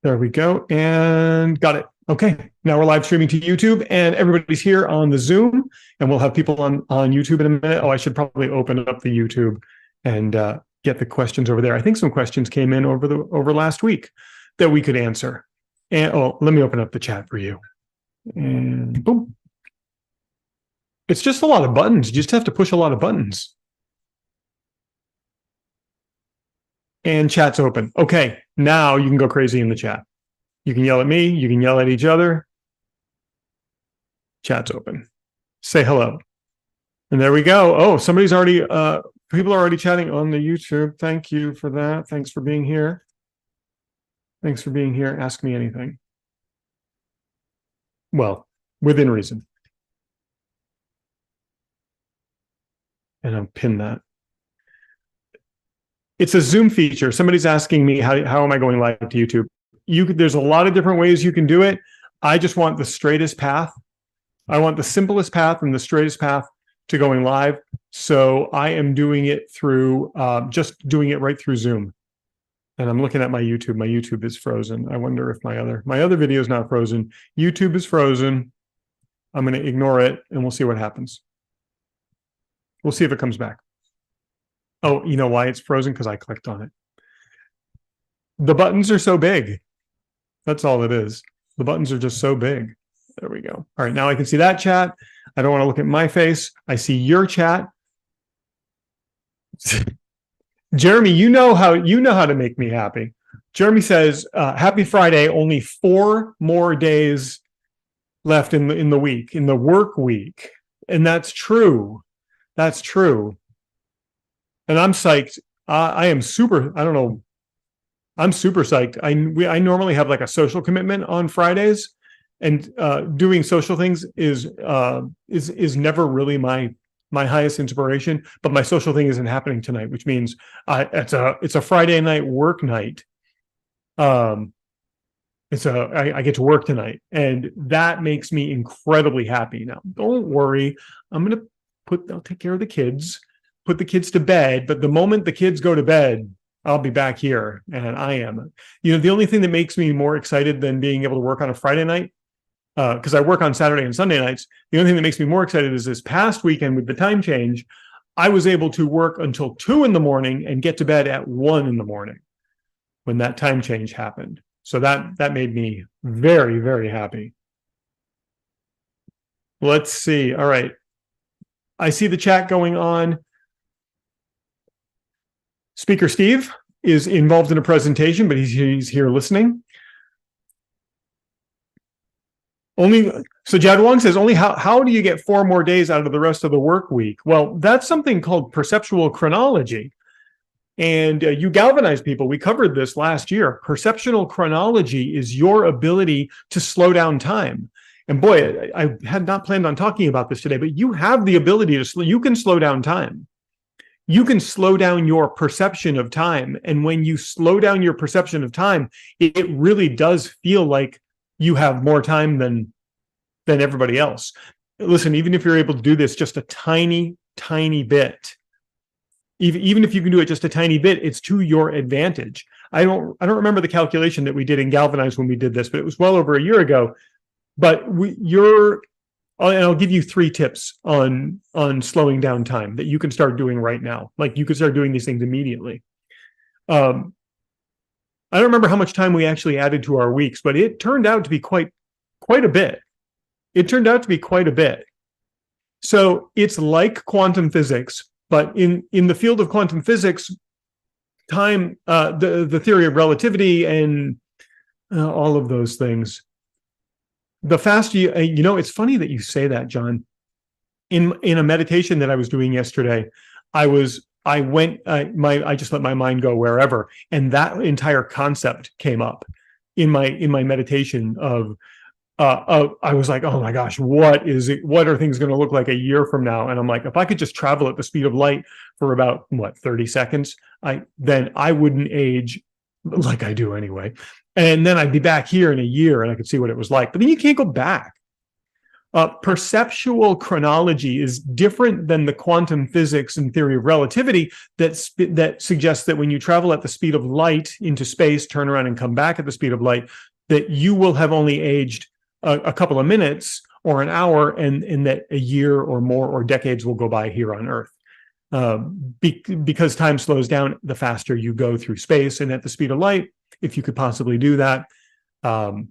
There we go. And got it. Okay. Now we're live streaming to YouTube and everybody's here on the Zoom, and we'll have people on YouTube in a minute. Oh, I should probably open up the YouTube and get the questions over there. I think some questions came in over last week that we could answer. And let me open up the chat for you. And boom. It's just a lot of buttons. You just have to push a lot of buttons. And chat's open. Okay, now you can go crazy in the chat. You can yell at me. You can yell at each other. Chat's open. Say hello. And there we go. Oh, somebody's already, people are already chatting on the YouTube. Thank you for that. Thanks for being here. Thanks for being here. Ask me anything. Well, within reason. And I'll pin that. It's a Zoom feature. Somebody's asking me, how am I going live to YouTube? There's a lot of different ways you can do it. I just want the straightest path. I want the simplest path and the straightest path to going live. So I am doing it through, just doing it right through Zoom. And I'm looking at my YouTube. My YouTube is frozen. I wonder if my other video is not frozen. YouTube is frozen. I'm going to ignore it and we'll see what happens. We'll see if it comes back. Oh, you know why it's frozen? Because I clicked on it. The buttons are so big. That's all it is. The buttons are just so big. There we go. All right, now I can see that chat. I don't want to look at my face. I see your chat. Jeremy, you know how to make me happy. Jeremy says, happy Friday, only 4 more days left in the week, in the work week. And that's true. That's true. And I'm psyched. I am super, I don't know. I'm super psyched. I normally have like a social commitment on Fridays, and doing social things is never really my highest inspiration. But my social thing isn't happening tonight, which means it's a Friday night work night. I get to work tonight, and that makes me incredibly happy. Now, don't worry. I'll take care of the kids. Put the kids to bed, but the moment the kids go to bed, I'll be back here, and I am. The only thing that makes me more excited than being able to work on a Friday night, because I work on Saturday and Sunday nights, the only thing that makes me more excited is this past weekend with the time change, I was able to work until 2 in the morning and get to bed at 1 in the morning when that time change happened. So that made me very, very happy. Let's see. All right. I see the chat going on. Speaker Steve is involved in a presentation, but he's here listening. So Jad Wong says, how do you get 4 more days out of the rest of the work week? Well, that's something called perceptual chronology. And you galvanize people. We covered this last year. Perceptual chronology is your ability to slow down time. And boy, I had not planned on talking about this today, but you have the ability you can slow down time. You can slow down your perception of time. And when you slow down your perception of time, it really does feel like you have more time than everybody else. Listen, even if you're able to do this just a tiny, tiny bit, even if you can do it just a tiny bit, it's to your advantage. I don't remember the calculation that we did in Galvanize when we did this, but it was well over a year ago. But and I'll give you 3 tips on slowing down time that you can start doing right now. Like, you could start doing these things immediately. I don't remember how much time we actually added to our weeks, but it turned out to be quite a bit. It turned out to be quite a bit. So it's like quantum physics, but in the field of quantum physics, time, the theory of relativity and all of those things. The faster it's funny that you say that, John. In a meditation that I was doing yesterday, I just let my mind go wherever, and that entire concept came up in my meditation of I was like, oh my gosh, what is it? What are things going to look like a year from now? And I'm like, if I could just travel at the speed of light for about 30 seconds, then I wouldn't age like I do anyway. And then I'd be back here in a year and I could see what it was like. But then you can't go back. Perceptual chronology is different than the quantum physics and theory of relativity that suggests that when you travel at the speed of light into space, turn around and come back at the speed of light, that you will have only aged a couple of minutes or an hour, and that a year or more or decades will go by here on Earth. Because time slows down the faster you go through space, and at the speed of light, if you could possibly do that, time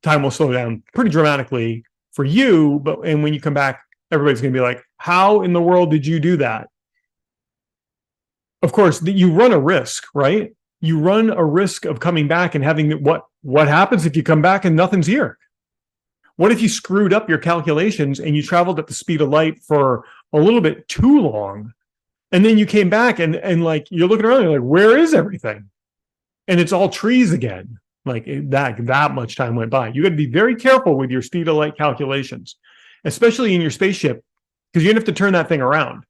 will slow down pretty dramatically for you, and when you come back, everybody's going to be like, how in the world did you do that? Of course, you run a risk, right? You run a risk of coming back and having what happens if you come back and nothing's here? What if you screwed up your calculations and you traveled at the speed of light for a little bit too long, and then you came back and like you're looking around, you're like, where is everything? And it's all trees again. Like that much time went by. You got to be very careful with your speed of light calculations, especially in your spaceship, because you're gonna have to turn that thing around.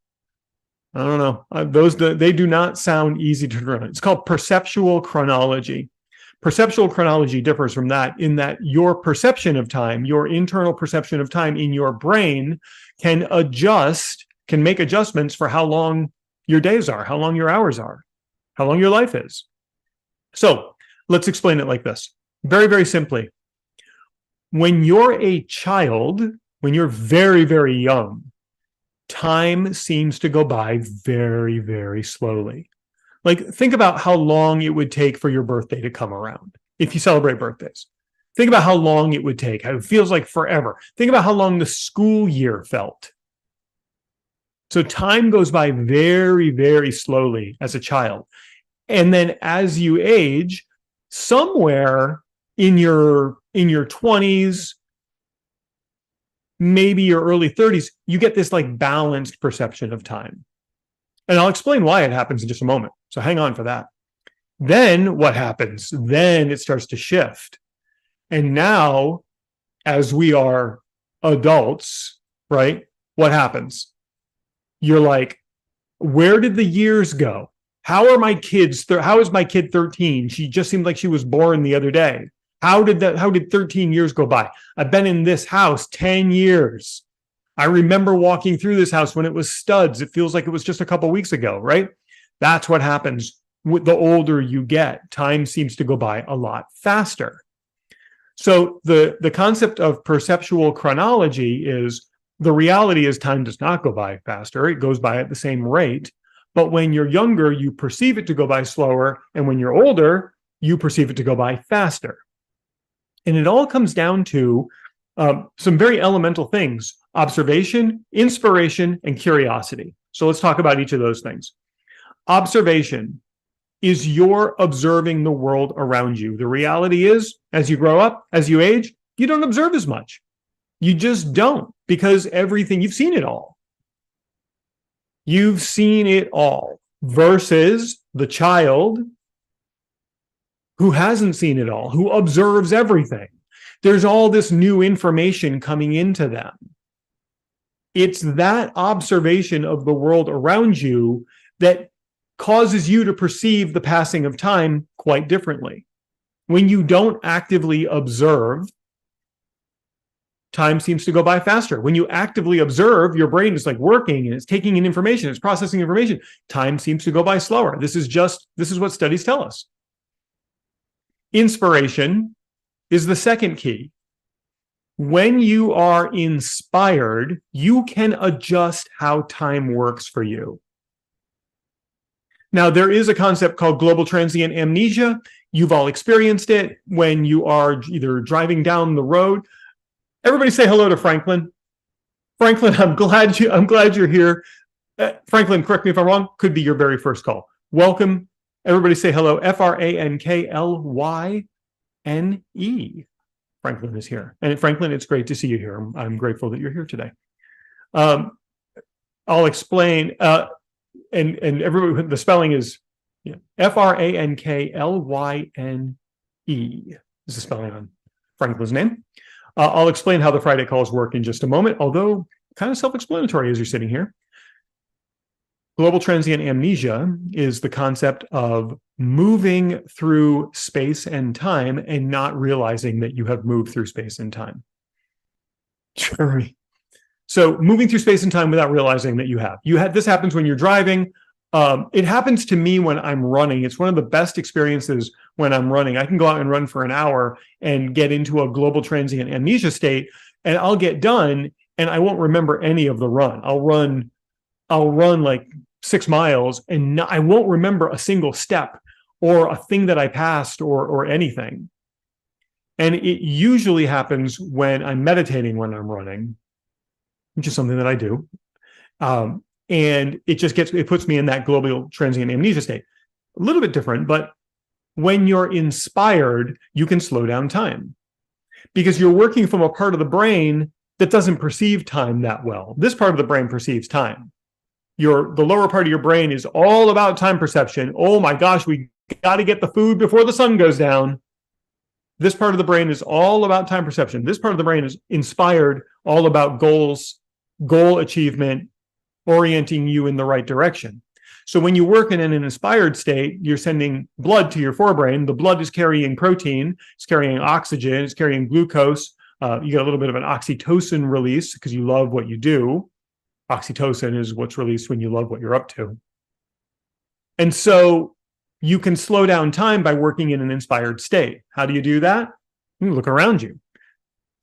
I don't know. They do not sound easy to turn around. It's called perceptual chronology. Perceptual chronology differs from that in that your perception of time, your internal perception of time in your brain can make adjustments for how long your days are, how long your hours are, how long your life is. So let's explain it like this. Very, very simply. When you're a child, when you're very, very young, time seems to go by very, very slowly. Like, think about how long it would take for your birthday to come around if you celebrate birthdays. Think about how long it would take. It feels like forever. Think about how long the school year felt. So time goes by very, very slowly as a child. And then as you age, somewhere in your 20s, maybe your early 30s, you get this like balanced perception of time. And I'll explain why it happens in just a moment. So hang on for that. Then what happens? Then it starts to shift. And now, as we are adults, right? What happens? You're like, where did the years go? How are my kids? How is my kid 13? She just seemed like she was born the other day. How did 13 years go by? I've been in this house 10 years. I remember walking through this house when it was studs. It feels like it was just a couple weeks ago, right? That's what happens with the older you get. Time seems to go by a lot faster. So the concept of perceptual chronology is the reality is time does not go by faster. It goes by at the same rate. But when you're younger, you perceive it to go by slower. And when you're older, you perceive it to go by faster. And it all comes down to some very elemental things: observation, inspiration, and curiosity. So let's talk about each of those things. Observation is you're observing the world around you. The reality is, as you grow up, as you age, you don't observe as much. You just don't, because everything, you've seen it all. You've seen it all, versus the child who hasn't seen it all, who observes everything. There's all this new information coming into them. It's that observation of the world around you that causes you to perceive the passing of time quite differently. When you don't actively observe, time seems to go by faster. When you actively observe, your brain is like working and it's taking in information, it's processing information. Time seems to go by slower. This is what studies tell us. Inspiration is the second key. When you are inspired, you can adjust how time works for you. Now, there is a concept called global transient amnesia. You've all experienced it when you are either driving down the road. Everybody say hello to Franklin. Franklin, I'm glad you're here. Franklin, correct me if I'm wrong, could be your very first call. Welcome. Everybody say hello. Franklene. Franklin is here. And Franklin, it's great to see you here. I'm grateful that you're here today. I'll explain. And everybody, the spelling is Franklyne is the spelling on Franklin's name. I'll explain how the Friday calls work in just a moment, although kind of self-explanatory as you're sitting here. Global transient amnesia is the concept of moving through space and time and not realizing that you have moved through space and time. Sure. So moving through space and time without realizing that you have. This happens when you're driving. It happens to me when I'm running. It's one of the best experiences when I'm running. I can go out and run for an hour and get into a global transient amnesia state, and I'll get done and I won't remember any of the run. I'll run like 6 miles and I won't remember a single step or a thing that I passed or anything. And it usually happens when I'm meditating when I'm running, which is something that I do. And it puts me in that global transient amnesia state. A little bit different, but when you're inspired, you can slow down time because you're working from a part of the brain that doesn't perceive time that well. This part of the brain perceives time. The lower part of your brain is all about time perception. Oh my gosh, we got to get the food before the sun goes down. This part of the brain is all about time perception. This part of the brain is inspired, all about goals, goal achievement, orienting you in the right direction. So when you work in an inspired state, you're sending blood to your forebrain. The blood is carrying protein, it's carrying oxygen, it's carrying glucose. You get a little bit of an oxytocin release because you love what you do. Oxytocin is what's released when you love what you're up to. And so you can slow down time by working in an inspired state. How do you do that? You look around you.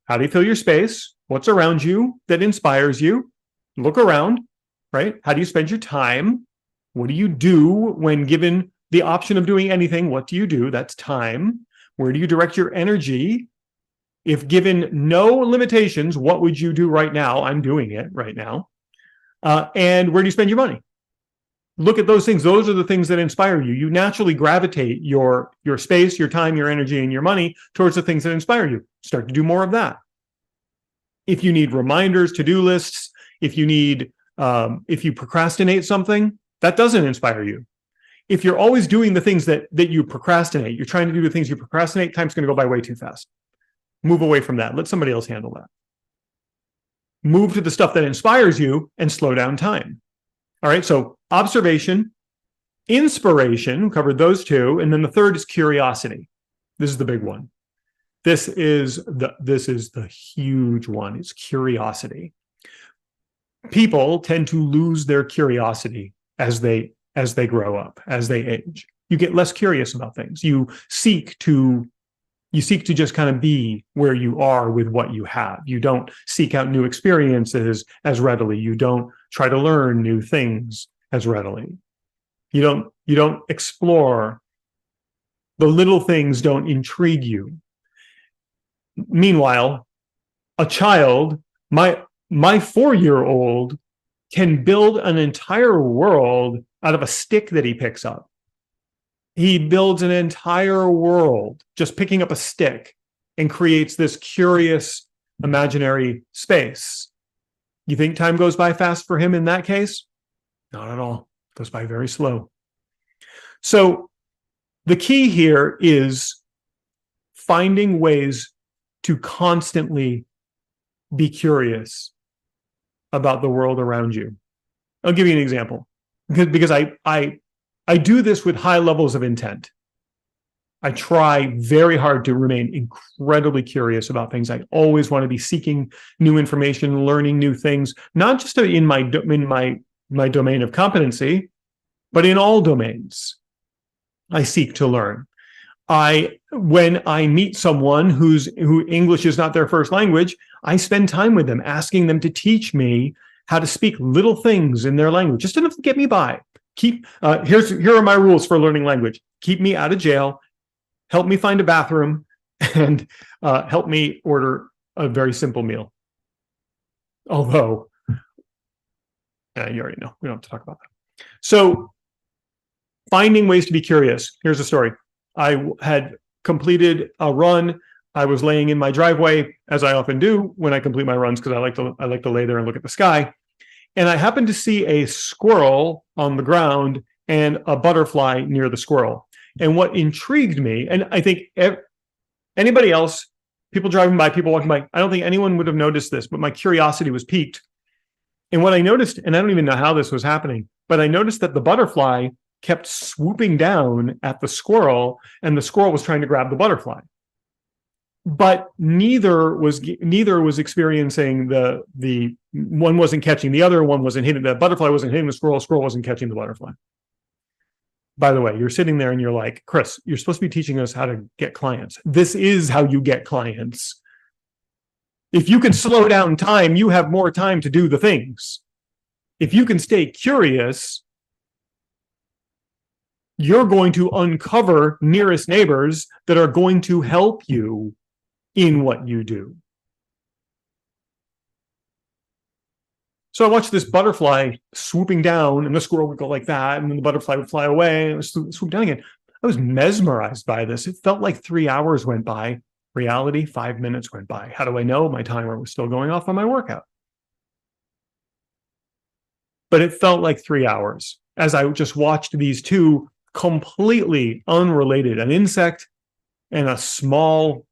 How do you fill your space? What's around you that inspires you? Look around, right? How do you spend your time? What do you do when given the option of doing anything? What do you do? That's time. Where do you direct your energy? If given no limitations, what would you do right now? I'm doing it right now. And where do you spend your money? Look at those things. Those are the things that inspire you. You naturally gravitate your space, your time, your energy, and your money towards the things that inspire you. Start to do more of that. If you need reminders, to-do lists, if you procrastinate something, that doesn't inspire you. If you're always doing the things that you procrastinate, you're trying to do the things you procrastinate, time's going to go by way too fast. Move away from that. Let somebody else handle that. Move to the stuff that inspires you and slow down time. All right, so observation, inspiration, covered those two, and then the third is curiosity. This is the big one. This is the huge one. It's curiosity. People tend to lose their curiosity as they grow up, as they age. You get less curious about things. You seek to just kind of be where you are with what you have. You don't seek out new experiences as readily. You don't try to learn new things as readily. You don't explore. The little things don't intrigue you. Meanwhile, a child, my 4-year-old can build an entire world out of a stick that he picks up. He builds an entire world just picking up a stick and creates this curious imaginary space. You think time goes by fast for him in that case? Not at all. It goes by very slow. So the key here is finding ways to constantly be curious about the world around you. I'll give you an example because I do this with high levels of intent. I try very hard to remain incredibly curious about things. I always want to be seeking new information, learning new things, not just in my domain of competency, but in all domains. I seek to learn. When I meet someone who English is not their first language, I spend time with them, asking them to teach me how to speak little things in their language, just enough to get me by. Here are my rules for learning language. Keep me out of jail, help me find a bathroom, and help me order a very simple meal. Although, you already know, we don't have to talk about that. So, finding ways to be curious. Here's a story. I had completed a run. I was laying in my driveway, as I often do when I complete my runs, because I like to lay there and look at the sky. And I happened to see a squirrel on the ground and a butterfly near the squirrel. And what intrigued me, and I think anybody else, people driving by, people walking by, I don't think anyone would have noticed this, but my curiosity was piqued. And what I noticed, and I don't even know how this was happening, but I noticed that the butterfly kept swooping down at the squirrel, and the squirrel was trying to grab the butterfly. but neither was experiencing the one wasn't catching the other, one wasn't hitting the butterfly, wasn't hitting the squirrel, squirrel wasn't catching the butterfly. By the way, you're sitting there and you're like, Chris, you're supposed to be teaching us how to get clients. This is how you get clients. If you can slow down time, you have more time to do the things. If you can stay curious, you're going to uncover nearest neighbors that are going to help you in what you do. So I watched this butterfly swooping down, and the squirrel would go like that, and then the butterfly would fly away and swoop down again. I was mesmerized by this. It felt like 3 hours went by. Reality, 5 minutes went by. How do I know? My timer was still going off on my workout. But it felt like 3 hours as I just watched these two completely unrelated, an insect and a small,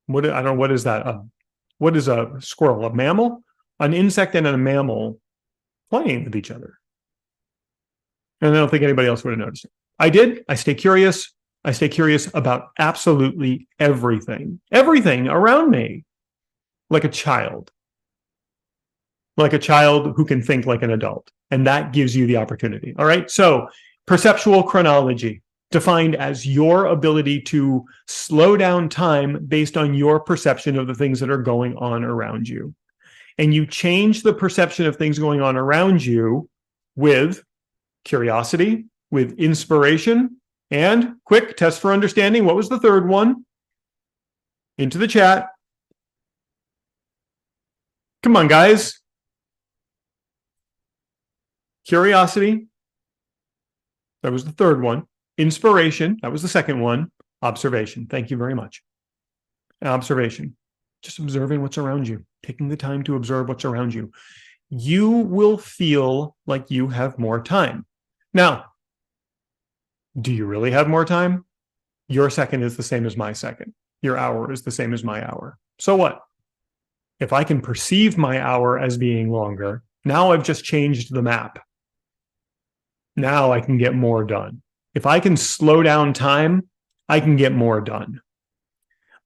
I don't know, what is that? What is a squirrel? A mammal? An insect and a mammal playing with each other. And I don't think anybody else would have noticed it. I did. I stay curious. I stay curious about absolutely everything around me, like a child who can think like an adult. And that gives you the opportunity. All right. So perceptual chronology, defined as your ability to slow down time based on your perception of the things that are going on around you. And you change the perception of things going on around you with curiosity, with inspiration, and quick test for understanding. What was the third one? Into the chat. Come on, guys. Curiosity. That was the third one. Inspiration. That was the second one. Observation. Thank you very much. Observation. Just observing what's around you, taking the time to observe what's around you. You will feel like you have more time. Now, do you really have more time? Your second is the same as my second. Your hour is the same as my hour. So what? If I can perceive my hour as being longer, now I've just changed the map. Now I can get more done. If I can slow down time, I can get more done.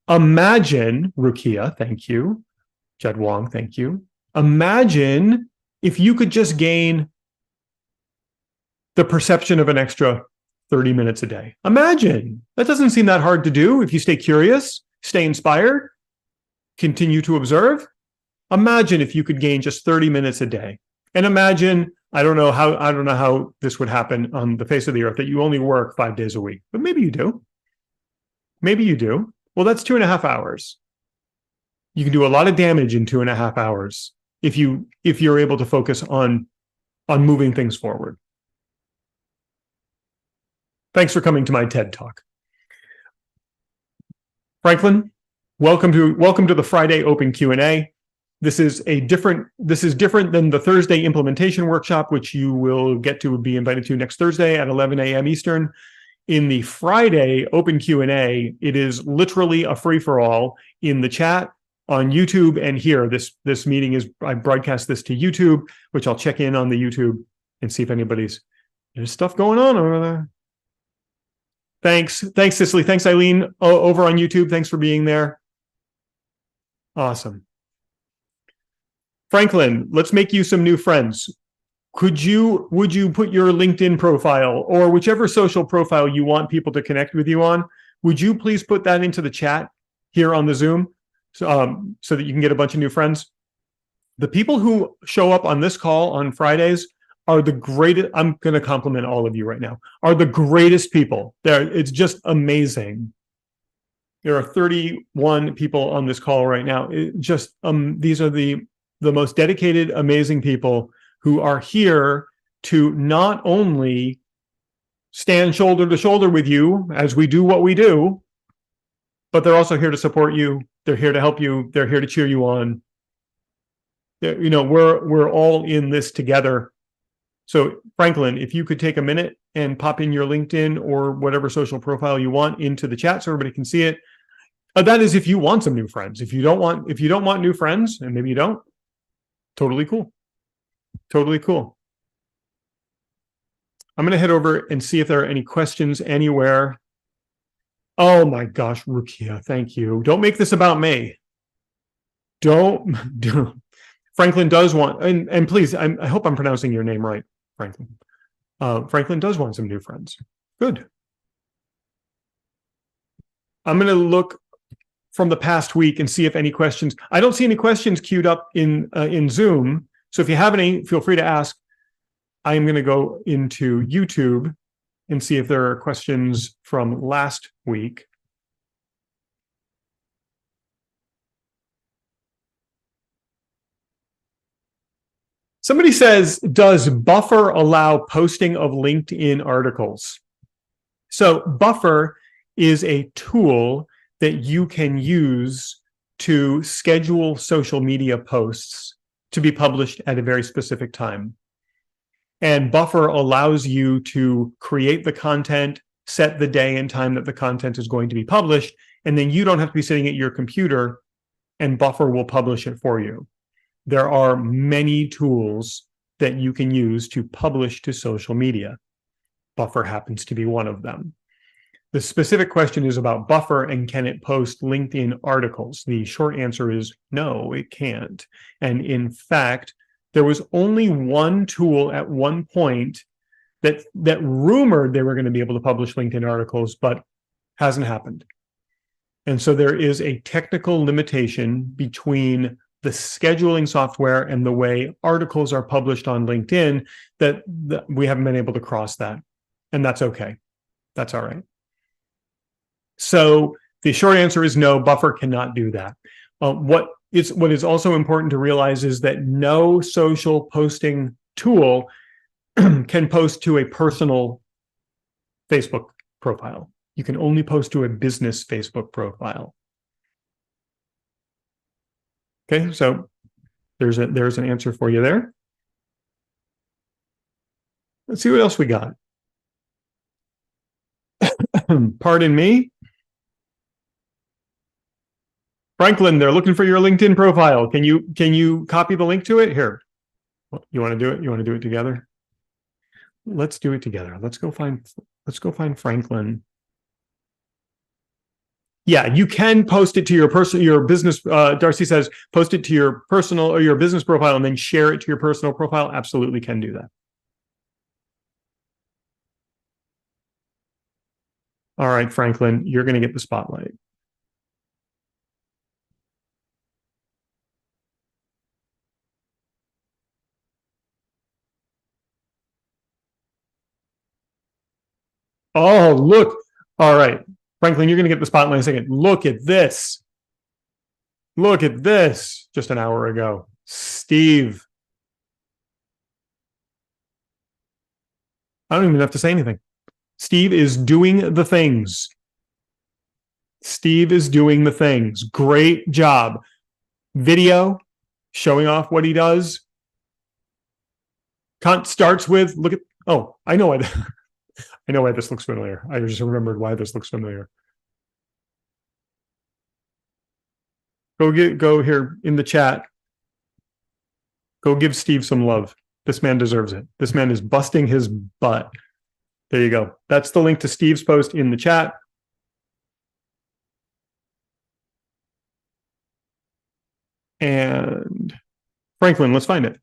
Imagine, Rukia, thank you. Jed Wong, thank you. Imagine if you could just gain the perception of an extra 30 minutes a day. Imagine. That doesn't seem that hard to do if you stay curious, stay inspired, continue to observe. Imagine if you could gain just 30 minutes a day. And imagine, I don't know how this would happen on the face of the earth, that you only work 5 days a week, but maybe you do. Maybe you do. Well, that's 2.5 hours. You can do a lot of damage in 2.5 hours if you're able to focus on moving things forward. Thanks for coming to my TED Talk. Franklin, welcome to the Friday Open Q&A. This is different than the Thursday implementation workshop, which you will get to be invited to next Thursday at 11 a.m. Eastern. In the Friday Open Q&A, it is literally a free-for-all in the chat, on YouTube, and here. This meeting is, I broadcast this to YouTube, which I'll check in on the YouTube and see if there's stuff going on over there. Thanks, Cicely. Thanks, Eileen, over on YouTube. Thanks for being there. Awesome. Franklin, let's make you some new friends. Would you put your LinkedIn profile or whichever social profile you want people to connect with you on? Would you please put that into the chat here on the Zoom so that you can get a bunch of new friends? The people who show up on this call on Fridays are the greatest. I'm going to compliment all of you right now. Are the greatest people. It's just amazing. There are 31 people on this call right now. These are the most dedicated, amazing people who are here to not only stand shoulder to shoulder with you as we do what we do, but they're also here to support you. They're here to help you. They're here to cheer you on. We're all in this together. So Franklin, if you could take a minute and pop in your LinkedIn or whatever social profile you want into the chat so everybody can see it. That is if you want some new friends. If you don't want new friends, and maybe you don't, totally cool. Totally cool. I'm going to head over and see if there are any questions anywhere. Oh my gosh, Rukia, thank you. Don't make this about me. Don't do. Franklin does want, and please, I hope I'm pronouncing your name right, Franklin. Franklin does want some new friends. Good. I'm going to look from the past week and see if any questions. I don't see any questions queued up in Zoom. So if you have any, feel free to ask. I am going to go into YouTube and see if there are questions from last week. Somebody says, does Buffer allow posting of LinkedIn articles? So Buffer is a tool that you can use to schedule social media posts to be published at a very specific time. And Buffer allows you to create the content, set the day and time that the content is going to be published, and then you don't have to be sitting at your computer, and Buffer will publish it for you. There are many tools that you can use to publish to social media. Buffer happens to be one of them. The specific question is about Buffer and can it post LinkedIn articles? The short answer is no, it can't. And in fact, there was only one tool at one point that rumored they were going to be able to publish LinkedIn articles, but hasn't happened. And so there is a technical limitation between the scheduling software and the way articles are published on LinkedIn that we haven't been able to cross that. And that's okay. That's all right. So the short answer is no, Buffer cannot do that. What is also important to realize is that no social posting tool can post to a personal Facebook profile. You can only post to a business Facebook profile. Okay, so there's an answer for you there. Let's see what else we got. Pardon me. Franklin, they're looking for your LinkedIn profile. Can you copy the link to it? Here. You want to do it? You want to do it together? Let's do it together. Let's go find Franklin. Yeah, you can post it to your business. Darcy says, post it to your personal or your business profile and then share it to your personal profile. Absolutely can do that. All right, Franklin, you're going to get the spotlight. Oh, look. All right. Franklin, you're going to get the spotlight in a second. Look at this. Look at this. Just an hour ago. Steve. I don't even have to say anything. Steve is doing the things. Steve is doing the things. Great job. Video, showing off what he does. Starts with, look at, oh, I know why. I know why this looks familiar. I just remembered why this looks familiar. Go here in the chat. Go give Steve some love. This man deserves it. This man is busting his butt. There you go. That's the link to Steve's post in the chat. And Franklin, let's find it.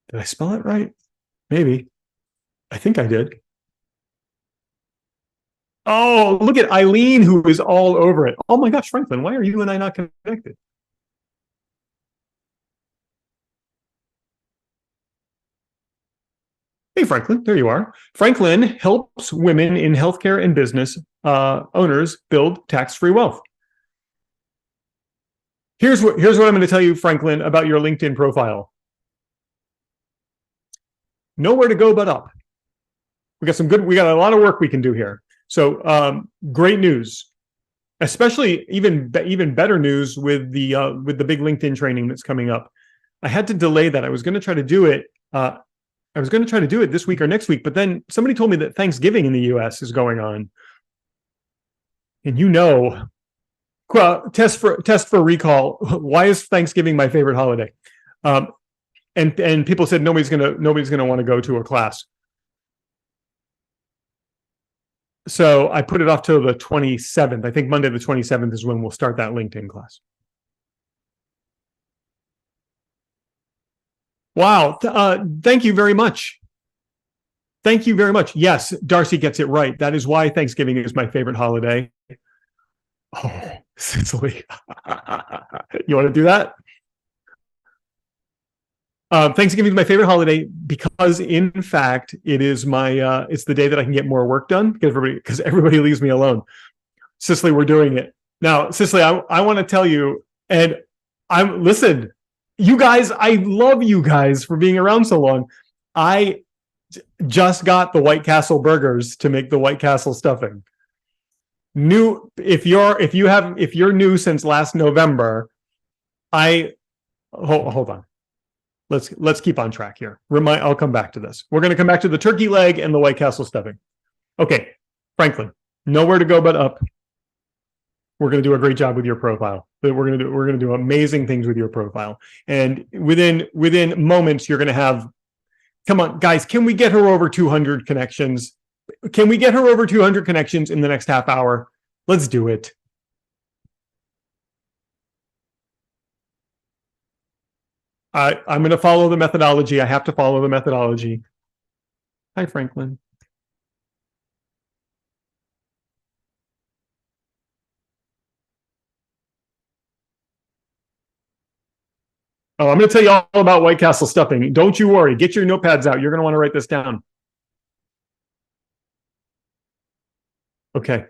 Did I spell it right? Maybe. I think I did. Oh, look at Eileen, who is all over it. Oh my gosh, Franklin, why are you and I not connected? Hey, Franklin, there you are. Franklin helps women in healthcare and business owners build tax-free wealth. Here's what I'm going to tell you, Franklin, about your LinkedIn profile. Nowhere to go but up. We got a lot of work we can do here. So great news, especially even better news with the big LinkedIn training that's coming up. I had to delay that. I was going to try to do it. I was going to try to do it this week or next week, but then somebody told me that Thanksgiving in the U.S. is going on, and test for recall. Why is Thanksgiving my favorite holiday? And people said nobody's gonna want to go to a class. So I put it off till the 27th. I think Monday the 27th is when we'll start that LinkedIn class. Wow. Thank you very much. Thank you very much. Yes, Darcy gets it right. That is why Thanksgiving is my favorite holiday. Oh, Sicily. You want to do that? Thanksgiving is my favorite holiday because, in fact, it is my it's the day that I can get more work done because everybody leaves me alone. Cicely, we're doing it now. Cicely, I want to tell you, and listen, you guys. I love you guys for being around so long. I just got the White Castle burgers to make the White Castle stuffing. New, if you're new since last November, hold on. Let's keep on track here. I'll come back to this. We're going to come back to the turkey leg and the White Castle stuffing. Okay, Franklin, nowhere to go but up. We're going to do a great job with your profile. We're going to do amazing things with your profile. And within moments, you're going to have. Come on, guys, can we get her over 200 connections? Can we get her over 200 connections in the next half hour? Let's do it. I'm going to follow the methodology. I have to follow the methodology. Hi, Franklin. Oh, I'm going to tell you all about White Castle stuffing. Don't you worry. Get your notepads out. You're going to want to write this down. Okay.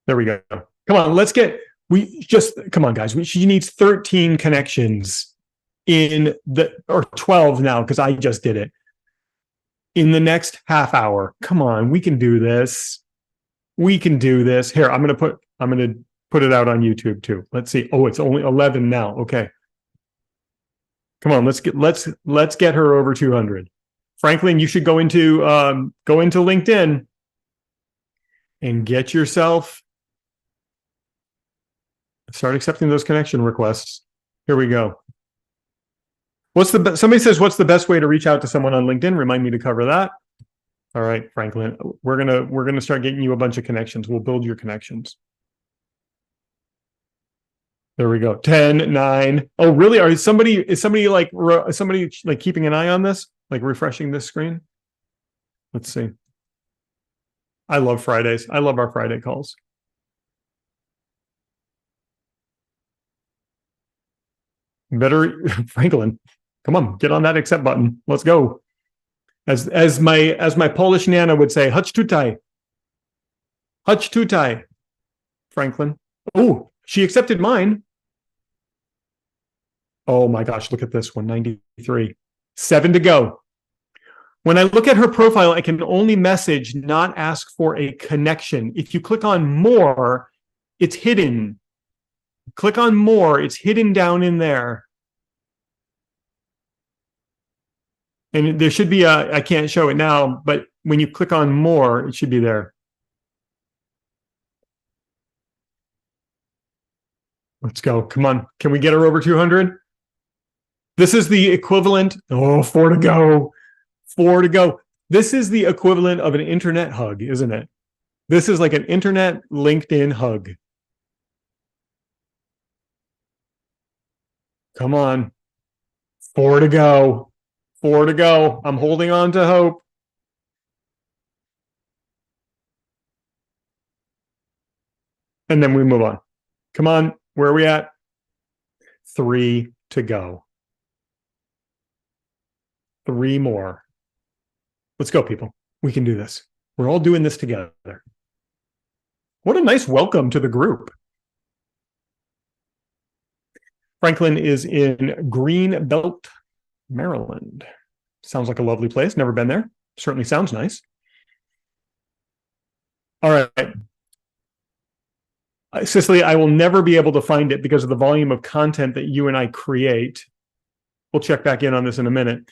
There we go. Come on, come on, guys. She needs 13 connections or 12 now, because I just did it. In the next half hour. Come on, we can do this. We can do this. Here, I'm gonna put it out on YouTube too. Let's see. Oh, it's only 11 now. Okay. Come on, let's get her over 200. Franklin, you should go into LinkedIn and get yourself. Start accepting those connection requests. Here we go. Somebody says, what's the best way to reach out to someone on LinkedIn? Remind me to cover that. All right, Franklin, we're gonna start getting you a bunch of connections. We'll build your connections. There we go. 10, 9. Oh, really? Is somebody keeping an eye on this? Like refreshing this screen? Let's see. I love Fridays. I love our Friday calls. Better, Franklin, come on, get on that accept button. Let's go. As my Polish Nana would say, Hutch tutaj. Hutch tutaj, Franklin. Oh, she accepted mine. Oh my gosh, look at this, 193. 7 to go. When I look at her profile, I can only message, not ask for a connection. If you click on more, it's hidden. Click on more, it's hidden down in there. And there should be I can't show it now, but when you click on more, it should be there. Let's go. Come on. Can we get her over 200? This is the equivalent. Oh, 4 to go. 4 to go. This is the equivalent of an internet hug, isn't it? This is like an internet LinkedIn hug. Come on. 4 to go. 4 to go. I'm holding on to hope. And then we move on. Come on. Where are we at? 3 to go. 3 more. Let's go, people. We can do this. We're all doing this together. What a nice welcome to the group. Franklin is in Greenbelt, Maryland. Sounds like a lovely place. Never been there. Certainly sounds nice. All right. Cicely, I will never be able to find it because of the volume of content that you and I create. We'll check back in on this in a minute.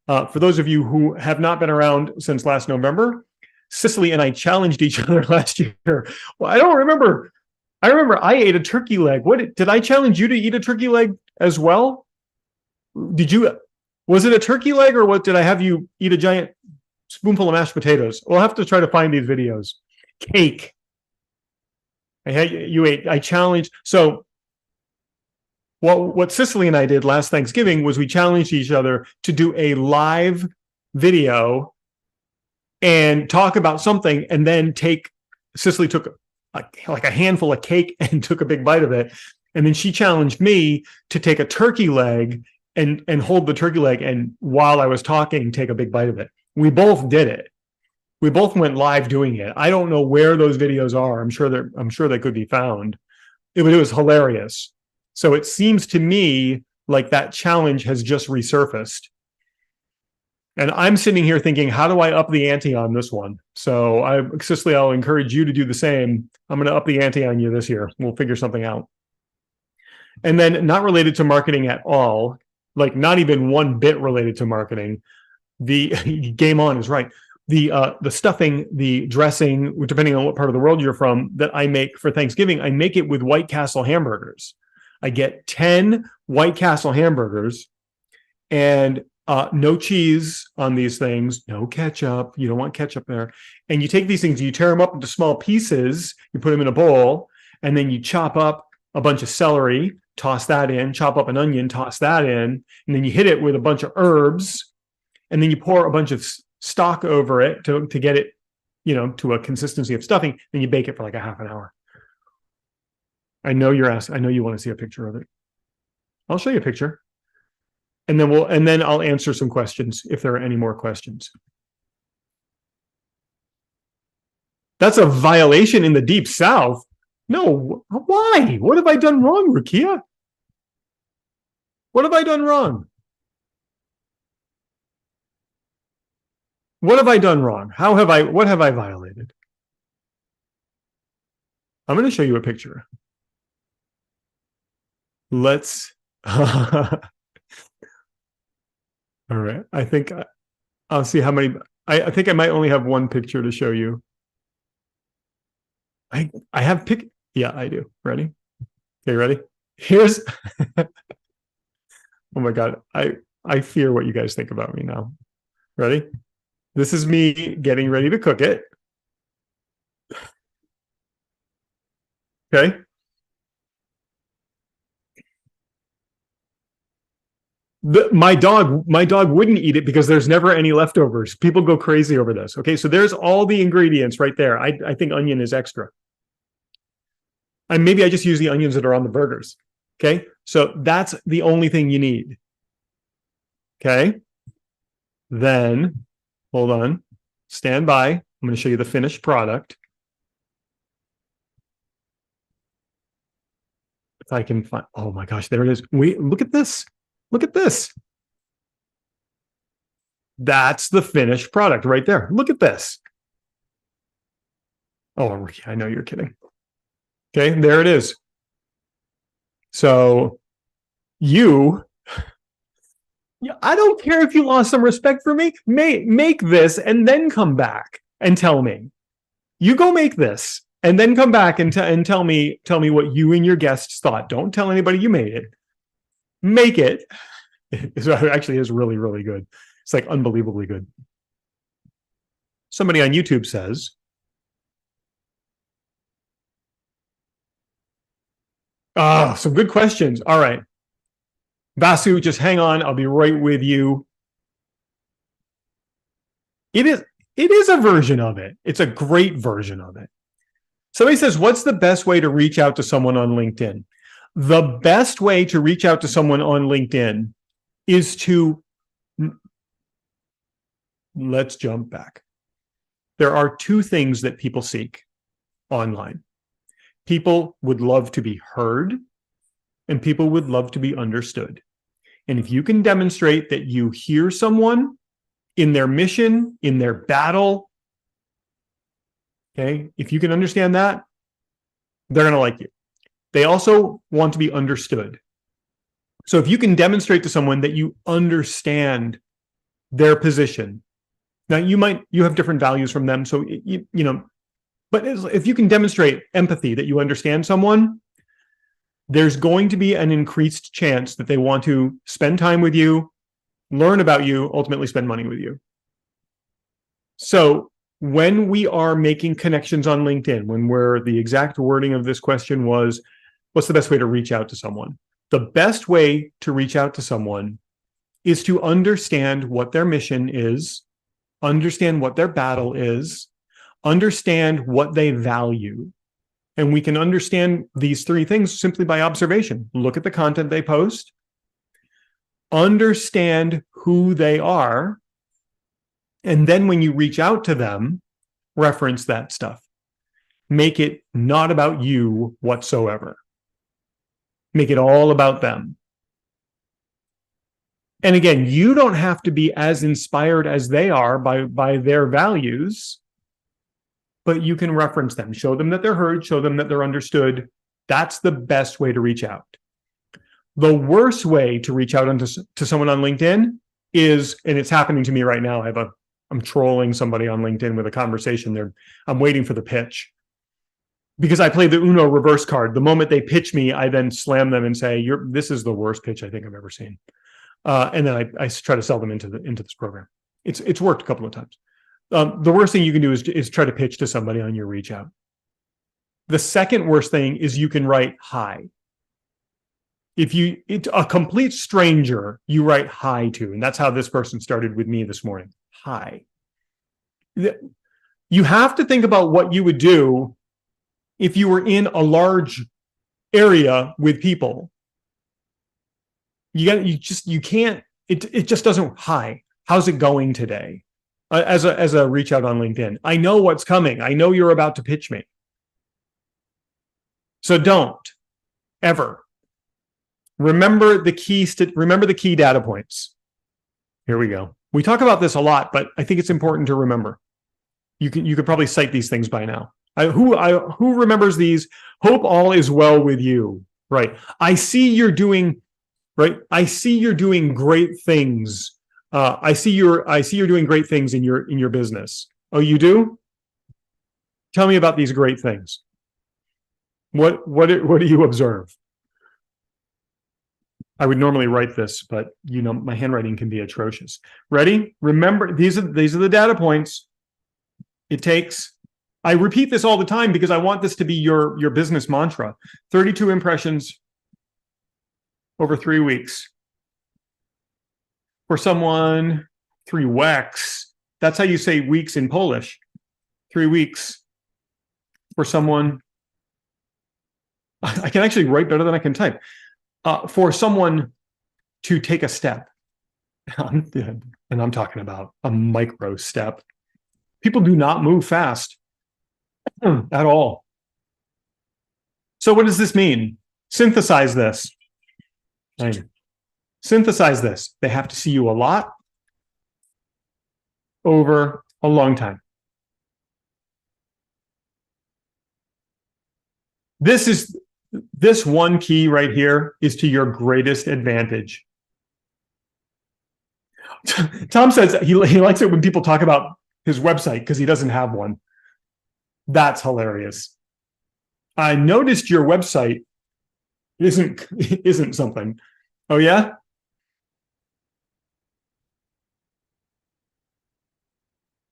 For those of you who have not been around since last November, Cicely and I challenged each other last year. Well, I don't remember. I remember I ate a turkey leg. Did I challenge you to eat a turkey leg as well? Was it a turkey leg or what? Did I have you eat a giant spoonful of mashed potatoes? We'll have to try to find these videos. Cake. I challenged. So what Cicely and I did last Thanksgiving was we challenged each other to do a live video and talk about something, and then Cicely took like a handful of cake and took a big bite of it. And then she challenged me to take a turkey leg and hold the turkey leg, and while I was talking, take a big bite of it. We both did it. We both went live doing it. I don't know where those videos are. I'm sure they could be found. It was hilarious. So it seems to me like that challenge has just resurfaced. And I'm sitting here thinking, how do I up the ante on this one? So Cicely, I'll encourage you to do the same. I'm going to up the ante on you this year. We'll figure something out. And then not related to marketing at all, like not even one bit related to marketing. The Game On is right. The stuffing, the dressing, depending on what part of the world you're from, that I make for Thanksgiving, I make it with White Castle hamburgers. I get 10 White Castle hamburgers and no cheese on these things, no ketchup. You don't want ketchup there. And you take these things, you tear them up into small pieces, you put them in a bowl, and then you chop up a bunch of celery, toss that in, chop up an onion, toss that in, and then you hit it with a bunch of herbs, and then you pour a bunch of stock over it to get it, to a consistency of stuffing. Then you bake it for like a half an hour. I know you're asking. I know you want to see a picture of it. I'll show you a picture, and then I'll answer some questions if there are any more questions. That's a violation in the Deep South. No, why? What have I done wrong, Rukia? What have I done wrong? What have I done wrong? What have I violated? I'm going to show you a picture. Let's, all right. I think I'll see how many, I think I might only have one picture to show you. I have yeah, I do. Ready? Okay, ready? Here's, oh my God. I fear what you guys think about me now. Ready? This is me getting ready to cook it. Okay. My dog wouldn't eat it because there's never any leftovers. People go crazy over this. Okay, so there's all the ingredients right there. I think onion is extra. And maybe I just use the onions that are on the burgers. Okay, so that's the only thing you need. Okay, then hold on, stand by. I'm going to show you the finished product. If I can find, oh my gosh, there it is. Look at this. Look at this. That's the finished product right there. Look at this. Oh, I know you're kidding. Okay, there it is. So I don't care if you lost some respect for me. Make this and then come back and tell me. You go make this and then come back and tell me what you and your guests thought. Don't tell anybody you made it. Make it. It actually is really, really good. It's like unbelievably good. Somebody on YouTube says, some good questions. All right. Vasu, just hang on. I'll be right with you. It is a version of it. It's a great version of it. Somebody says, what's the best way to reach out to someone on LinkedIn? The best way to reach out to someone on LinkedIn is to, let's jump back. There are two things that people seek online. People would love to be heard, and people would love to be understood. And if you can demonstrate that you hear someone in their mission, in their battle, okay, if you can understand that, they're going to like you. They also want to be understood. So if you can demonstrate to someone that you understand their position, now you have different values from them, so but if you can demonstrate empathy, that you understand someone, there's going to be an increased chance that they want to spend time with you, learn about you, ultimately spend money with you. So when we are making connections on LinkedIn, the exact wording of this question was, what's the best way to reach out to someone? The best way to reach out to someone is to understand what their mission is, understand what their battle is, understand what they value. And we can understand these three things simply by observation. Look at the content they post, understand who they are, and then when you reach out to them, reference that stuff. Make it not about you whatsoever. Make it all about them. And again, you don't have to be as inspired as they are by their values, but you can reference them. Show them that they're heard, show them that they're understood. That's the best way to reach out. The worst way to reach out to someone on LinkedIn is, and it's happening to me right now, I'm trolling somebody on LinkedIn with a conversation. I'm waiting for the pitch. Because I play the Uno reverse card. The moment they pitch me, I then slam them and say, this is the worst pitch I think I've ever seen. And then I try to sell them into this program. It's worked a couple of times. The worst thing you can do is try to pitch to somebody on your reach out. The second worst thing is you can write hi. If a complete stranger, you write hi to, and that's how this person started with me this morning. Hi. You have to think about what you would do if you were in a large area with people. It just doesn't, hi, how's it going today? As a reach out on LinkedIn. I know what's coming. I know you're about to pitch me. So don't ever. Remember the key data points. Here we go. We talk about this a lot, but I think it's important to remember. You could probably cite these things by now. Who remembers these? Hope all is well with you. Right. I see you're doing great things. I see you're doing great things in your business. Oh, you do? Tell me about these great things. What do you observe? I would normally write this, but my handwriting can be atrocious. Ready? Remember, these are the data points. I repeat this all the time because I want this to be your business mantra. 32 impressions over 3 weeks. For someone, 3 weeks. That's how you say weeks in Polish. 3 weeks. For someone, I can actually write better than I can type. For someone to take a step, and I'm talking about a micro step. People do not move fast at all. So what does this mean? Synthesize this. Synthesize this. They have to see you a lot over a long time. This one key right here is to your greatest advantage. Tom says he likes it when people talk about his website because he doesn't have one. That's hilarious. I noticed your website isn't something. Oh yeah?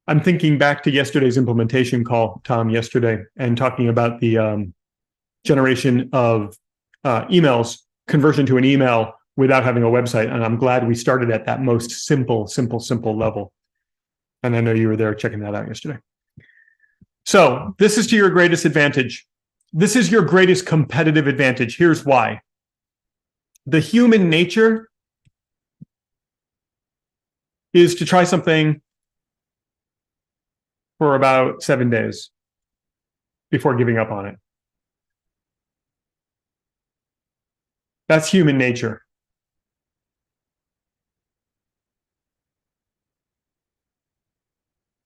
I'm thinking back to yesterday's implementation call, Tom, yesterday, and talking about the generation of emails, conversion to an email without having a website. And I'm glad we started at that most simple level. And I know you were there checking that out yesterday. So this is to your greatest advantage. This is your greatest competitive advantage. Here's why. The human nature is to try something for about 7 days before giving up on it. That's human nature.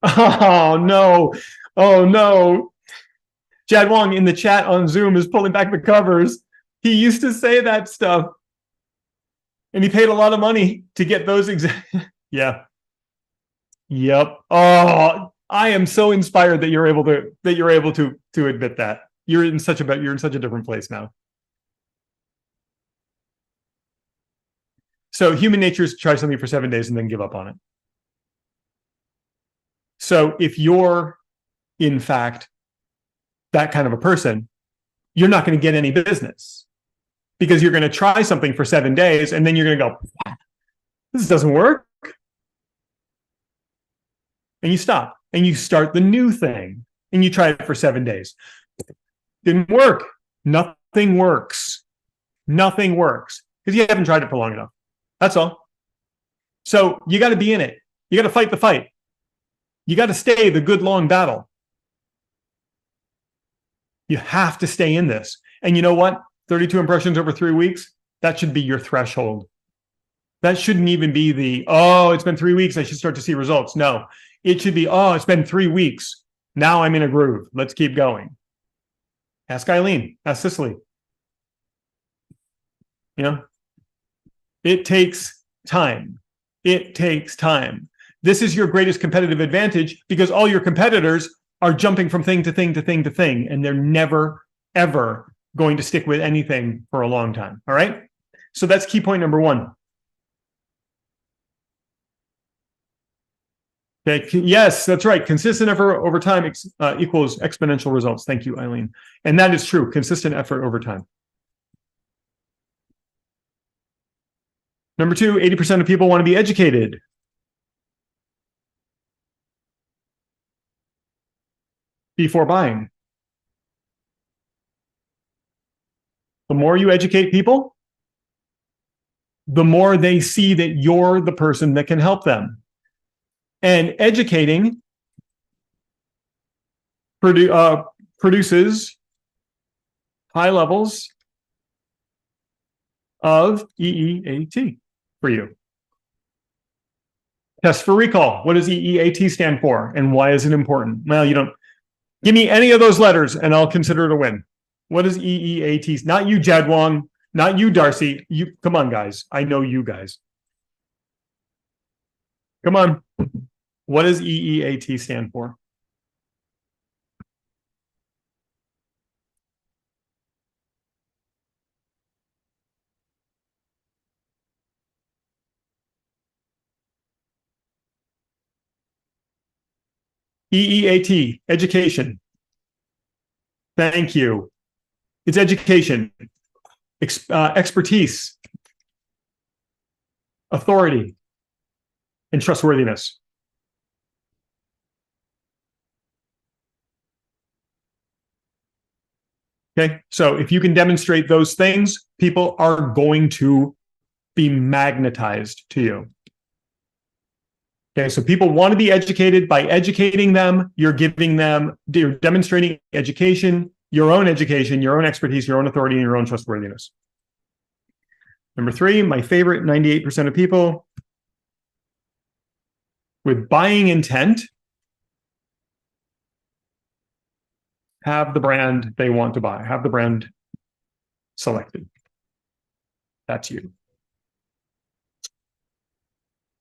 Oh, no. Oh, no. Jad Wong in the chat on Zoom is pulling back the covers. He used to say that stuff. And he paid a lot of money to get those Yeah. Yep. Oh, I am so inspired that you're able to admit that. You're in such a different place now. So human nature is to try something for 7 days and then give up on it. So if you're, in fact, that kind of a person, you're not going to get any business because you're going to try something for 7 days and then you're going to go, this doesn't work. And you stop and you start the new thing and you try it for 7 days. Didn't work. Nothing works. Nothing works because you haven't tried it for long enough. That's all. So you got to be in it. You got to fight the fight. You got to stay the good long battle. You have to stay in this. And you know what? 32 impressions over 3 weeks, that should be your threshold. That shouldn't even be the, oh, it's been 3 weeks, I should start to see results. No, it should be, oh, it's been 3 weeks. Now I'm in a groove. Let's keep going. Ask Eileen, ask Cicely. You know, it takes time. It takes time. This is your greatest competitive advantage because all your competitors are jumping from thing to thing to thing to thing, and they're never, ever going to stick with anything for a long time. All right? So that's key point number 1. Okay. Yes, that's right. Consistent effort over time equals exponential results. Thank you, Eileen. And that is true. Consistent effort over time. Number 2, 80% of people want to be educated. Before buying. The more you educate people, the more they see that you're the person that can help them. And educating produces high levels of EEAT for you. Test for recall. What does EEAT stand for? And why is it important? Well, you don't. Give me any of those letters and I'll consider it a win. What is EEAT? Not you, Jad Wong. Not you, Darcy. You, come on, guys. I know you guys. Come on. What does EEAT stand for? EEAT, education. Thank you. It's education, expertise, authority, and trustworthiness. Okay, so if you can demonstrate those things, people are going to be magnetized to you. Okay, so people want to be educated. By educating them, you're demonstrating education, your own expertise, your own authority, and your own trustworthiness. Number 3, my favorite, 98% of people with buying intent have the brand they want to buy, have the brand selected. That's you.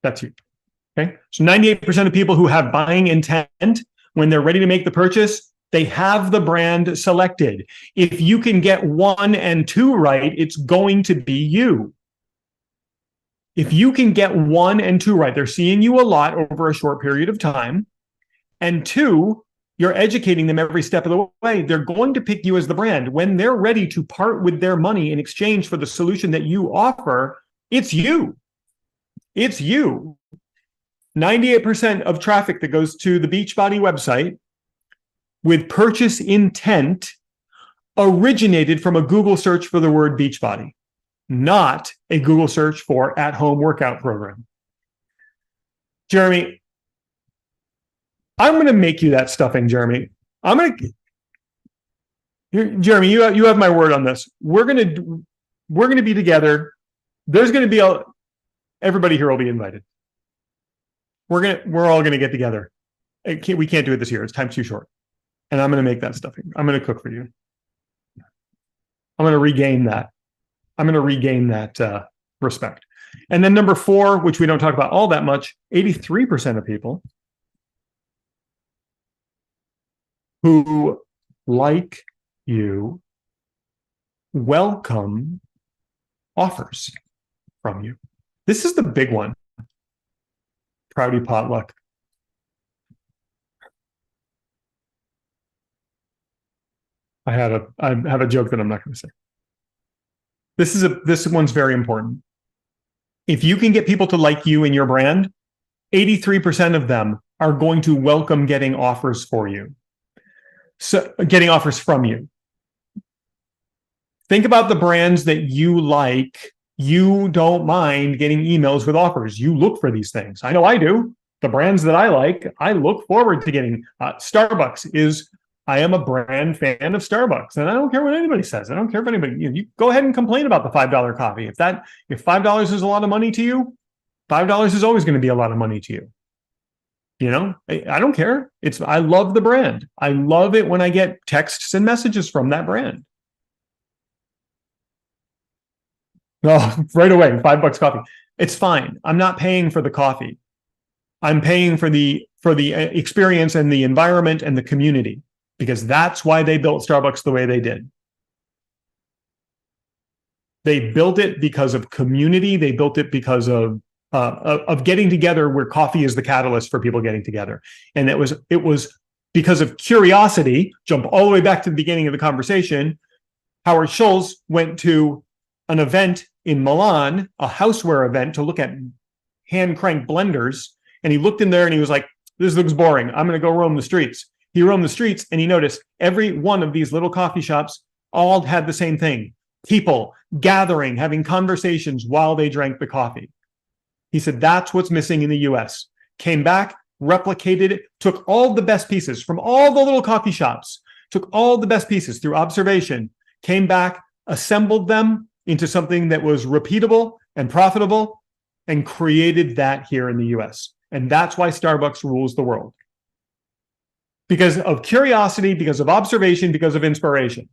That's you. Okay. So 98% of people who have buying intent, when they're ready to make the purchase, they have the brand selected. If you can get 1 and 2 right, it's going to be you. If you can get 1 and 2 right, they're seeing you a lot over a short period of time. And 2, you're educating them every step of the way. They're going to pick you as the brand. When they're ready to part with their money in exchange for the solution that you offer, it's you. It's you. 98% of traffic that goes to the Beachbody website with purchase intent originated from a Google search for the word Beachbody, not a Google search for at-home workout program. Jeremy, I'm going to make you that stuffing, Jeremy. Jeremy, you have my word on this. We're going to be together. There's going to be everybody here will be invited. We're all going to get together. We can't do it this year. It's time too short. And I'm going to make that stuffing. I'm going to cook for you. I'm going to regain that. I'm going to regain that respect. And then number 4, which we don't talk about all that much, 83% of people who like you welcome offers from you. This is the big one. Prouty potluck. I have a joke that I'm not going to say. This one's very important. If you can get people to like you and your brand, 83% of them are going to welcome getting offers for you. So getting offers from you. Think about the brands that you like. You don't mind getting emails with offers. You look for these things. I know I do. The brands that I like, I look forward to getting. Starbucks is, I am a brand fan of Starbucks, and I don't care what anybody says. I don't care if anybody, you go ahead and complain about the $5 coffee. If $5 is a lot of money to you, $5 is always going to be a lot of money to you. You know, I don't care. I love the brand. I love it when I get texts and messages from that brand. Oh, right away, $5 coffee. It's fine. I'm not paying for the coffee. I'm paying for the experience and the environment and the community, because that's why they built Starbucks the way they did. They built it because of community. They built it because of getting together, where coffee is the catalyst for people getting together. And it was because of curiosity. Jump all the way back to the beginning of the conversation. Howard Schultz went to an event in Milan, a houseware event, to look at hand crank blenders. And he looked in there and he was like, this looks boring. I'm going to go roam the streets. He roamed the streets and he noticed every one of these little coffee shops all had the same thing. People gathering, having conversations while they drank the coffee. He said, that's what's missing in the US. Came back, replicated it, took all the best pieces from all the little coffee shops, took all the best pieces through observation, came back, assembled them into something that was repeatable and profitable, and created that here in the US. And that's why Starbucks rules the world. Because of curiosity, because of observation, because of inspiration.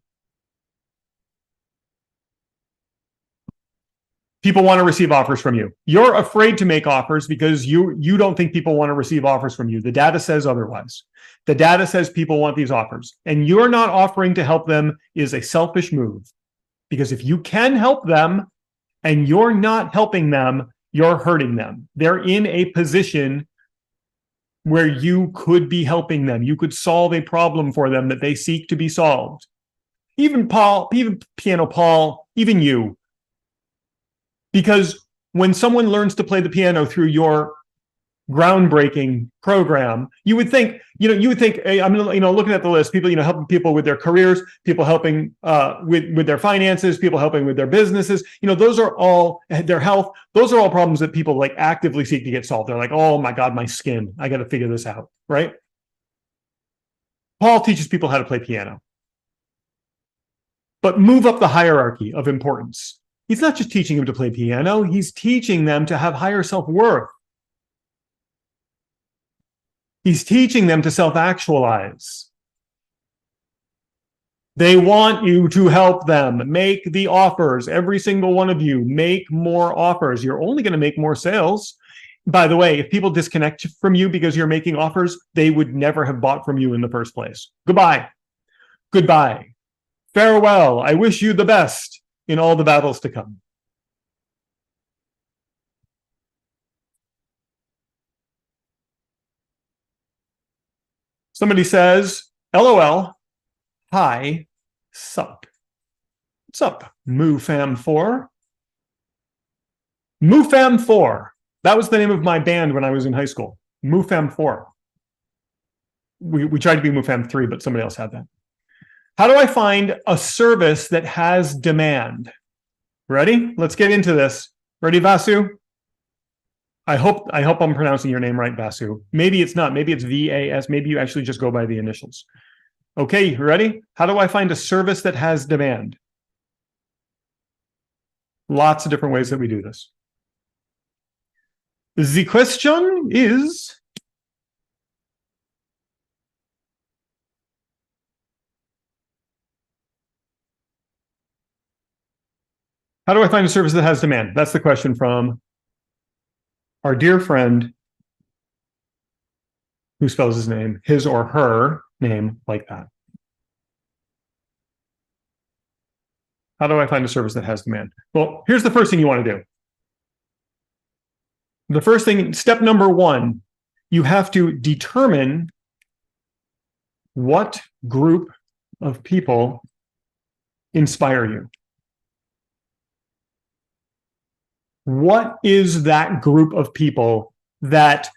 People want to receive offers from you. You're afraid to make offers because you don't think people want to receive offers from you. The data says otherwise. The data says people want these offers. And you're not offering to help them is a selfish move. Because if you can help them and you're not helping them, you're hurting them. They're in a position where you could be helping them. You could solve a problem for them that they seek to be solved. Even Paul, even Piano Paul, even you. Because when someone learns to play the piano through your groundbreaking program, you would think, hey, I'm looking at the list, people, helping people with their careers, people helping with their finances, people helping with their businesses, those are all, their health, those are all problems that people like actively seek to get solved. They're like, oh my God, my skin, I got to figure this out, right? Paul teaches people how to play piano. But move up the hierarchy of importance. He's not just teaching them to play piano, he's teaching them to have higher self-worth. He's teaching them to self-actualize. They want you to help them. Make the offers. Every single one of you, make more offers. You're only going to make more sales. By the way, if people disconnect from you because you're making offers, they would never have bought from you in the first place. Goodbye. Goodbye. Farewell. I wish you the best in all the battles to come. Somebody says, LOL, hi, sup. What's up, MooFam4? MooFam4. That was the name of my band when I was in high school. MooFam4. We tried to be MooFam3, but somebody else had that. How do I find a service that has demand? Ready? Let's get into this. Ready, Vasu? I hope I'm pronouncing your name right, Vasu. Maybe it's not. Maybe it's VAS. Maybe you actually just go by the initials. Okay, ready? How do I find a service that has demand? Lots of different ways that we do this. The question is, how do I find a service that has demand? That's the question from our dear friend who spells his or her name like that. How do I find a service that has demand? Well, here's the first thing you want to do. The first thing, step number one, you have to determine what group of people inspire you. What is that group of people that,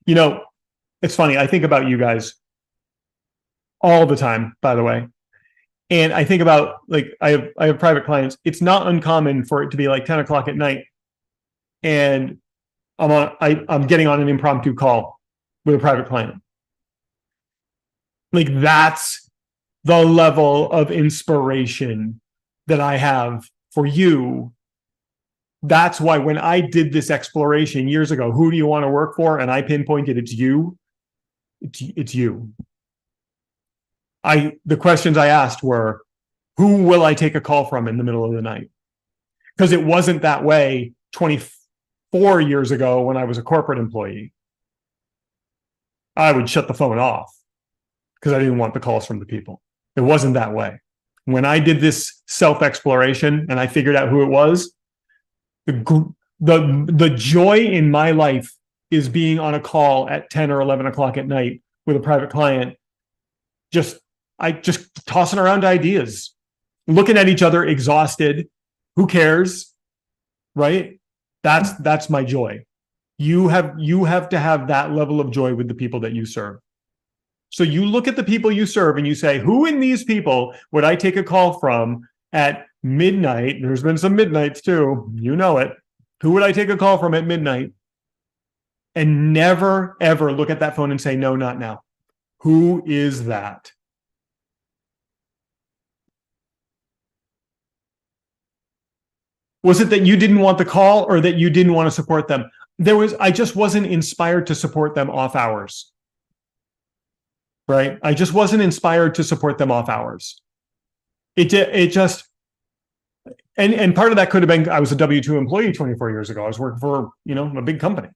it's funny, I think about you guys all the time, by the way. And I think about, like, I have private clients. It's not uncommon for it to be like 10 o'clock at night, and I'm getting on an impromptu call with a private client. Like, that's the level of inspiration that I have for you. That's why when I did this exploration years ago, who do you want to work for? And I pinpointed it's you. It's you. The questions I asked were, who will I take a call from in the middle of the night? Because it wasn't that way 24 years ago when I was a corporate employee. I would shut the phone off because I didn't want the calls from the people. It wasn't that way. When I did this self-exploration and I figured out who it was, the joy in my life is being on a call at 10 or 11 o'clock at night with a private client, just tossing around ideas, looking at each other exhausted. Who cares? Right? That's my joy. You have to have that level of joy with the people that you serve. So you look at the people you serve and you say, who in these people would I take a call from at midnight? There's been some midnights too. You know it. Who would I take a call from at midnight? And never, ever look at that phone and say, no, not now. Who is that? Was it that you didn't want the call or that you didn't want to support them? I just wasn't inspired to support them off hours. Right? I just wasn't inspired to support them off hours. And part of that could have been, I was a W-2 employee 24 years ago. I was working for, a big company.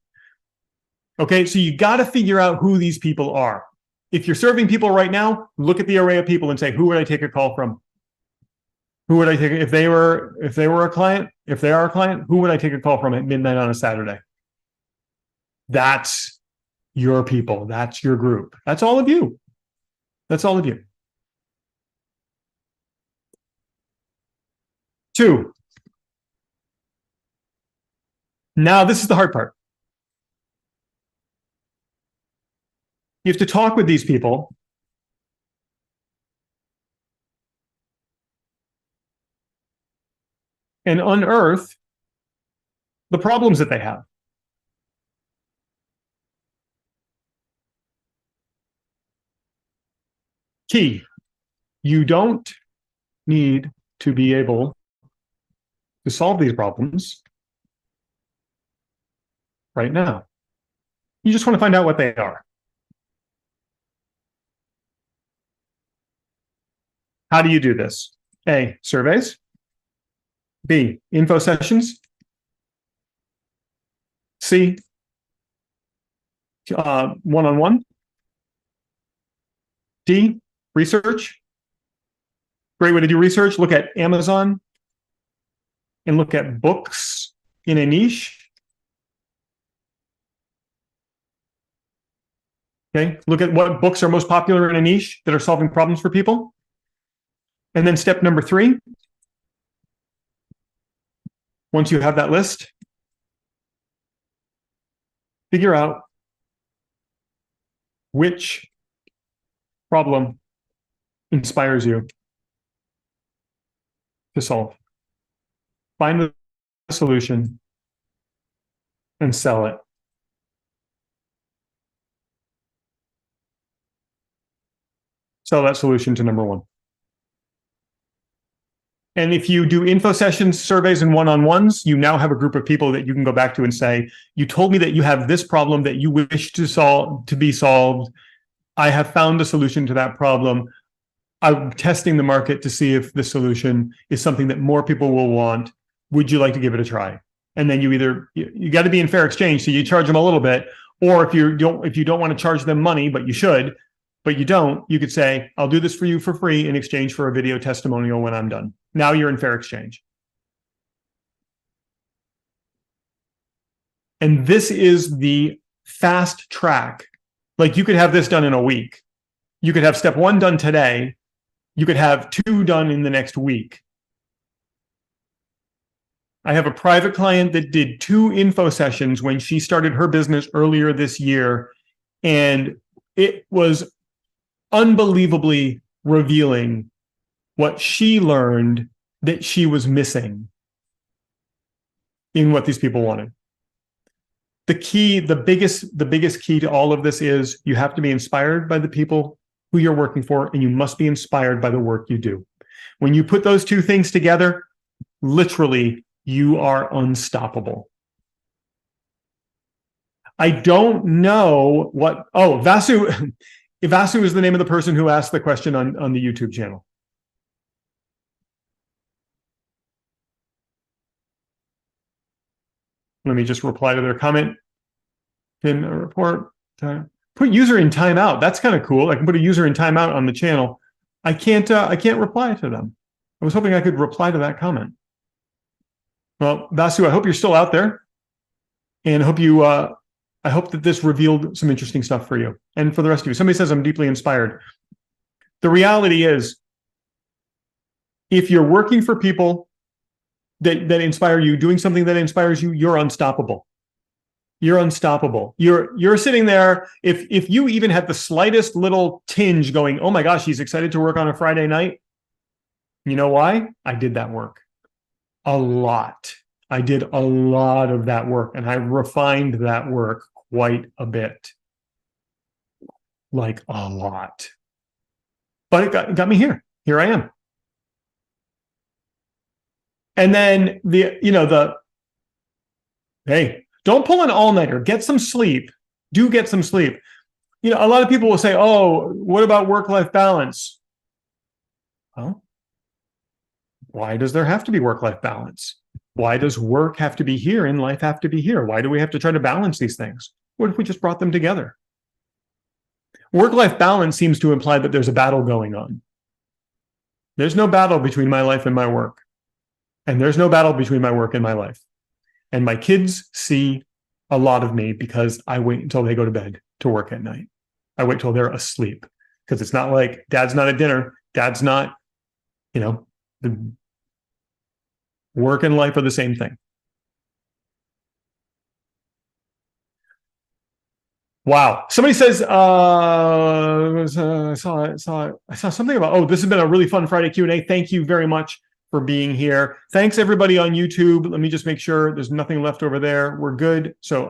Okay. So you got to figure out who these people are. If you're serving people right now, look at the array of people and say, who would I take a call from? Who would I take if they were a client? If they are a client, who would I take a call from at midnight on a Saturday? That's your people. That's your group. That's all of you. That's all of you. 2. Now, this is the hard part. You have to talk with these people and unearth the problems that they have. Key, you don't need to be able to solve these problems right now. You just want to find out what they are. How do you do this? A, surveys. B, info sessions. C, one-on-one. D, research. Great way to do research. Look at Amazon and look at books in a niche. Okay, look at what books are most popular in a niche that are solving problems for people. And then step number 3, once you have that list, figure out which problem inspires you to solve. Find the solution and sell it. Sell that solution to number 1. And if you do info sessions, surveys, and one-on-ones, you now have a group of people that you can go back to and say, you told me that you have this problem that you wish to be solved. I have found a solution to that problem. I'm testing the market to see if the solution is something that more people will want. Would you like to give it a try? And then you got to be in fair exchange, so you charge them a little bit, or if you don't want to charge them money, but you should, but you don't, you could say, I'll do this for you for free in exchange for a video testimonial when I'm done. Now you're in fair exchange. And this is the fast track. Like you could have this done in a week. You could have step 1 done today. You could have 2 done in the next week. I have a private client that did 2 info sessions when she started her business earlier this year. And it was unbelievably revealing what she learned that she was missing in what these people wanted. The biggest key to all of this is you have to be inspired by the people who you're working for, and you must be inspired by the work you do. When you put those 2 things together, literally, you are unstoppable. I don't know what, Vasu, Vasu is the name of the person who asked the question on the YouTube channel. Let me just reply to their comment. Pin a report. Put user in timeout. That's kind of cool. I can put a user in timeout on the channel. I can't reply to them. I was hoping I could reply to that comment. Well, Vasu, I hope you're still out there, and I hope that this revealed some interesting stuff for you and for the rest of you. Somebody says I'm deeply inspired. The reality is, if you're working for people that inspire you, doing something that inspires you, you're unstoppable. You're unstoppable. You're sitting there. If you even had the slightest little tinge going, oh my gosh, he's excited to work on a Friday night. You know why? I did that work a lot. I did a lot of that work, and I refined that work quite a bit. Like a lot. But it got me here. Here I am. And then hey, don't pull an all-nighter. Get some sleep. Do get some sleep. A lot of people will say, oh, what about work-life balance? Well, why does there have to be work-life balance? Why does work have to be here and life have to be here? Why do we have to try to balance these things? What if we just brought them together? Work-life balance seems to imply that there's a battle going on. There's no battle between my life and my work. And there's no battle between my work and my life. And my kids see a lot of me because I wait until they go to bed to work at night. I wait till they're asleep, because it's not like dad's not at dinner. Dad's not, the work and life are the same thing. Wow. Somebody says, I saw something about, this has been a really fun Friday Q&A. Thank you very much for being here. Thanks everybody on YouTube. Let me just make sure there's nothing left over there. We're good. So